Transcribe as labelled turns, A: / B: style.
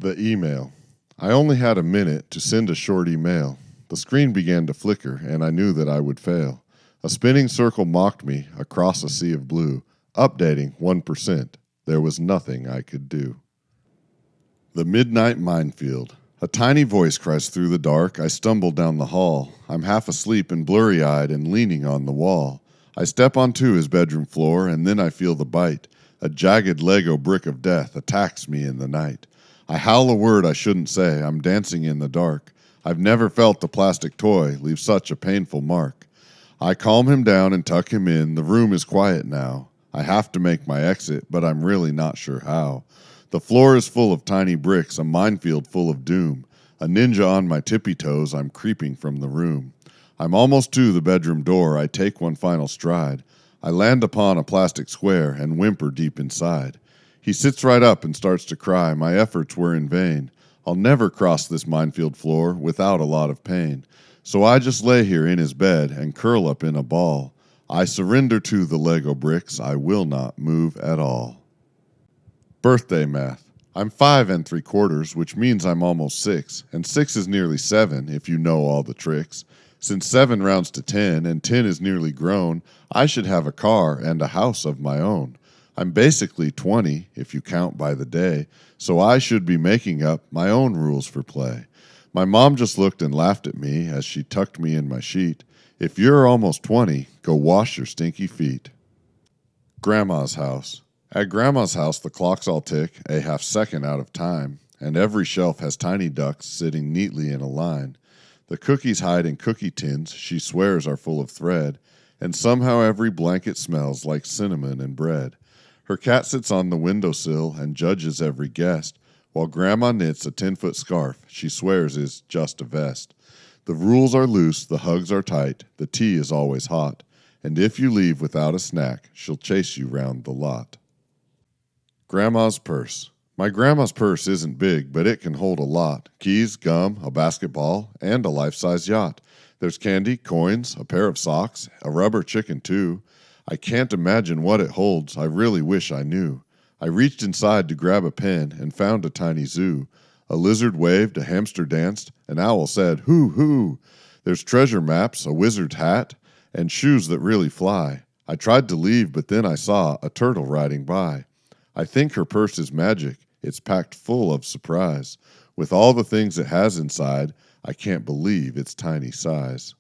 A: The email. I only had a minute to send a short email. The screen began to flicker, and I knew that I would fail. A spinning circle mocked me across a sea of blue. Updating 1%. There was nothing I could do. The Midnight Minefield. A tiny voice cries through the dark. I stumble down the hall. I'm half asleep and blurry-eyed and leaning on the wall. I step onto his bedroom floor, and then I feel the bite. A jagged Lego brick of death attacks me in the night. I howl a word I shouldn't say. I'm dancing in the dark. I've never felt a plastic toy leave such a painful mark. I calm him down and tuck him in. The room is quiet now. I have to make my exit, but I'm really not sure how. The floor is full of tiny bricks, a minefield full of doom. A ninja on my tippy toes, I'm creeping from the room. I'm almost to the bedroom door. I take one final stride. I land upon a plastic square and whimper deep inside. He sits right up and starts to cry. My efforts were in vain. I'll never cross this minefield floor without a lot of pain. So I just lay here in his bed and curl up in a ball. I surrender to the Lego bricks. I will not move at all. Birthday math. I'm 5 3/4, which means I'm almost 6, and 6 is nearly 7 if you know all the tricks. Since 7 rounds to 10 and 10 is nearly grown, I should have a car and a house of my own. I'm basically 20 if you count by the day, so I should be making up my own rules for play. My mom just looked and laughed at me as she tucked me in my sheet. If you're almost 20, go wash your stinky feet. Grandma's house. At Grandma's house, the clocks all tick a half second out of time, and every shelf has tiny ducks sitting neatly in a line. The cookies hide in cookie tins she swears are full of thread, and somehow every blanket smells like cinnamon and bread. Her cat sits on the windowsill and judges every guest, while Grandma knits a 10-foot scarf she swears is just a vest. The rules are loose, the hugs are tight, the tea is always hot, and if you leave without a snack, she'll chase you round the lot. Grandma's purse. My grandma's purse isn't big, but it can hold a lot. Keys, gum, a basketball, and a life-size yacht. There's candy, coins, a pair of socks, a rubber chicken too. I can't imagine what it holds. I really wish I knew. I reached inside to grab a pen and found a tiny zoo. A lizard waved, a hamster danced, an owl said, "Hoo, hoo." There's treasure maps, a wizard's hat, and shoes that really fly. I tried to leave, but then I saw a turtle riding by. I think her purse is magic. It's packed full of surprise. With all the things it has inside, I can't believe its tiny size.